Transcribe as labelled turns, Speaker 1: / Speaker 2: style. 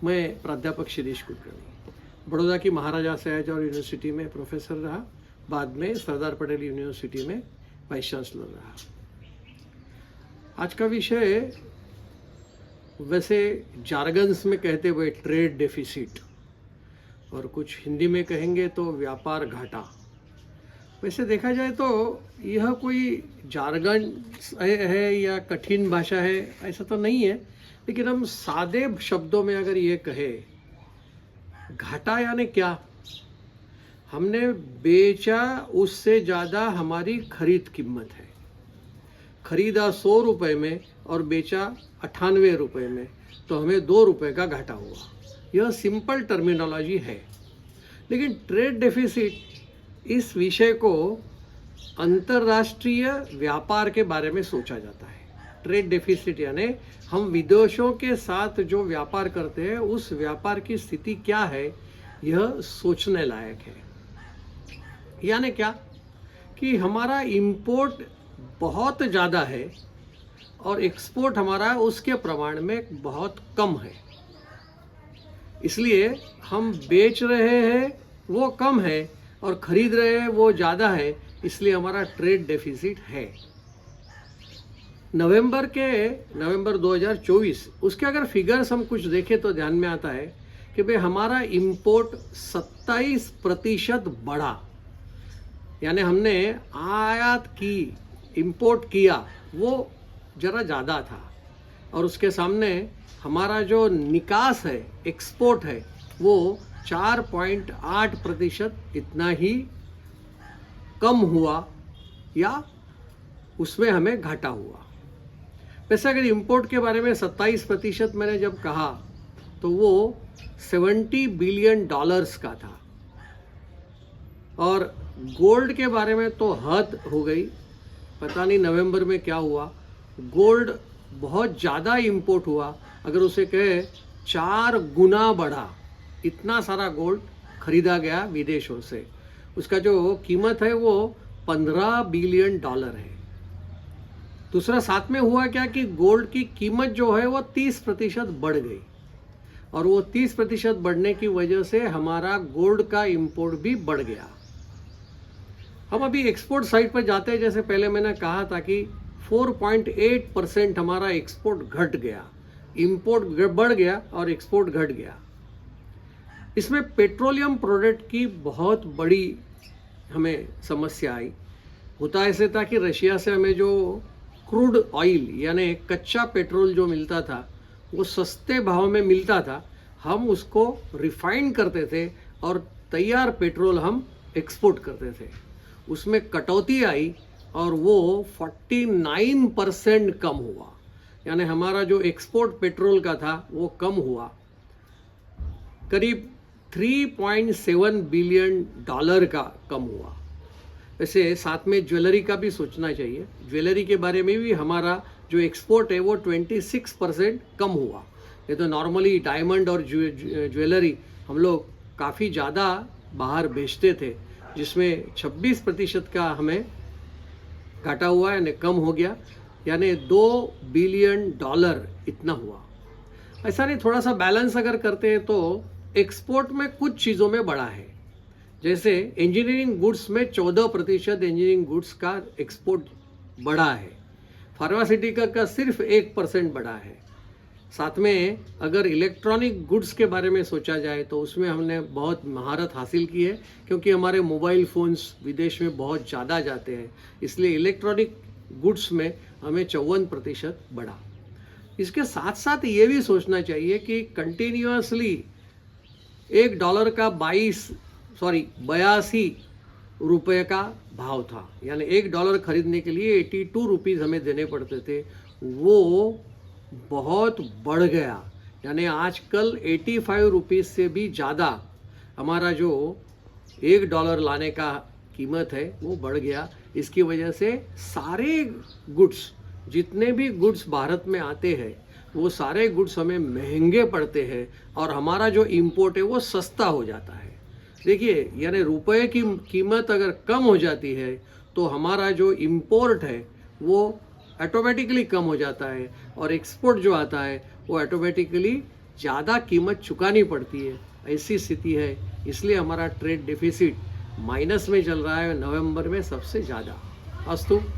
Speaker 1: मैं प्राध्यापक शिरीष कुलकर्णी बड़ौदा की महाराजा सयाजीराव यूनिवर्सिटी में प्रोफेसर रहा, बाद में सरदार पटेल यूनिवर्सिटी में वाइस चांसलर रहा। आज का विषय वैसे जार्गन्स में कहते हुए ट्रेड डेफिसिट, और कुछ हिंदी में कहेंगे तो व्यापार घाटा। वैसे देखा जाए तो यह कोई जार्गन है या कठिन भाषा है ऐसा तो नहीं है, लेकिन हम सादे शब्दों में अगर ये कहे घाटा यानी क्या, हमने बेचा उससे ज़्यादा हमारी खरीद कीमत है। खरीदा 100 रुपये में और बेचा 98 रुपये में, तो हमें 2 रुपये का घाटा हुआ। यह सिंपल टर्मिनोलॉजी है। लेकिन ट्रेड डेफिसिट इस विषय को अंतर्राष्ट्रीय व्यापार के बारे में सोचा जाता है। ट्रेड डेफिसिट यानी हम विदेशों के साथ जो व्यापार करते हैं उस व्यापार की स्थिति क्या है, यह सोचने लायक है। यानी क्या कि हमारा इंपोर्ट बहुत ज़्यादा है और एक्सपोर्ट हमारा उसके प्रमाण में बहुत कम है, इसलिए हम बेच रहे हैं वो कम है और खरीद रहे हैं वो ज़्यादा है, इसलिए हमारा ट्रेड डेफिसिट है। नवंबर 2024 उसके अगर फिगर्स हम कुछ देखें तो ध्यान में आता है कि भाई हमारा इंपोर्ट 27% बढ़ा। यानी हमने आयात की, इंपोर्ट किया वो ज़रा ज़्यादा था, और उसके सामने हमारा जो निकास है, एक्सपोर्ट है, वो 4.8% इतना ही कम हुआ या उसमें हमें घाटा हुआ। वैसे अगर इंपोर्ट के बारे में 27% मैंने जब कहा तो वो $70 बिलियन का था, और गोल्ड के बारे में तो हद हो गई। पता नहीं नवंबर में क्या हुआ, गोल्ड बहुत ज़्यादा इंपोर्ट हुआ। अगर उसे कहे 4 गुना बढ़ा, इतना सारा गोल्ड खरीदा गया विदेशों से। उसका जो कीमत है वो $15 बिलियन है। दूसरा साथ में हुआ क्या कि गोल्ड की कीमत जो है वो 30% बढ़ गई, और वो 30% बढ़ने की वजह से हमारा गोल्ड का इंपोर्ट भी बढ़ गया। हम अभी एक्सपोर्ट साइड पर जाते हैं। जैसे पहले मैंने कहा था कि 4.8% हमारा एक्सपोर्ट घट गया, इंपोर्ट बढ़ गया और एक्सपोर्ट घट गया। इसमें पेट्रोलियम प्रोडक्ट की बहुत बड़ी हमें समस्या आई। होता ऐसे था कि रशिया से हमें जो क्रूड ऑयल यानी कच्चा पेट्रोल जो मिलता था वो सस्ते भाव में मिलता था। हम उसको रिफाइन करते थे और तैयार पेट्रोल हम एक्सपोर्ट करते थे। उसमें कटौती आई और वो 49% कम हुआ। यानी हमारा जो एक्सपोर्ट पेट्रोल का था वो कम हुआ, करीब $3.7 बिलियन का कम हुआ। वैसे साथ में ज्वेलरी का भी सोचना चाहिए। ज्वेलरी के बारे में भी हमारा जो एक्सपोर्ट है वो 26% कम हुआ। ये तो नॉर्मली डायमंड और ज्वेलरी हम लोग काफ़ी ज़्यादा बाहर बेचते थे, जिसमें 26% का हमें घाटा हुआ, यानी कम हो गया, यानी $2 बिलियन इतना हुआ। ऐसा नहीं, थोड़ा सा बैलेंस अगर करते हैं तो एक्सपोर्ट में कुछ चीज़ों में बढ़ा है। जैसे इंजीनियरिंग गुड्स में 14% इंजीनियरिंग गुड्स का एक्सपोर्ट बढ़ा है। फार्मास्यूटिकल का सिर्फ 1% बढ़ा है। साथ में अगर इलेक्ट्रॉनिक गुड्स के बारे में सोचा जाए तो उसमें हमने बहुत महारत हासिल की है, क्योंकि हमारे मोबाइल फ़ोन्स विदेश में बहुत ज़्यादा जाते हैं, इसलिए इलेक्ट्रॉनिक गुड्स में हमें 54% बढ़ा। इसके साथ साथ ये भी सोचना चाहिए कि कंटिन्यूसली $1 का 82 रुपये का भाव था। यानी $1 खरीदने के लिए 82 रुपीज़ हमें देने पड़ते थे, वो बहुत बढ़ गया। यानी आजकल 85 रुपीज़ से भी ज़्यादा हमारा जो $1 लाने का कीमत है वो बढ़ गया। इसकी वजह से सारे गुड्स, जितने भी गुड्स भारत में आते हैं वो सारे गुड्स हमें महंगे पड़ते हैं, और हमारा जो इंपोर्ट है वो सस्ता हो जाता है। देखिए, यानी रुपए की कीमत अगर कम हो जाती है तो हमारा जो इंपोर्ट है वो ऑटोमेटिकली कम हो जाता है, और एक्सपोर्ट जो आता है वो ऑटोमेटिकली ज़्यादा कीमत चुकानी पड़ती है, ऐसी स्थिति है। इसलिए हमारा ट्रेड डेफिसिट माइनस में चल रहा है नवंबर में सबसे ज़्यादा। अस्तु।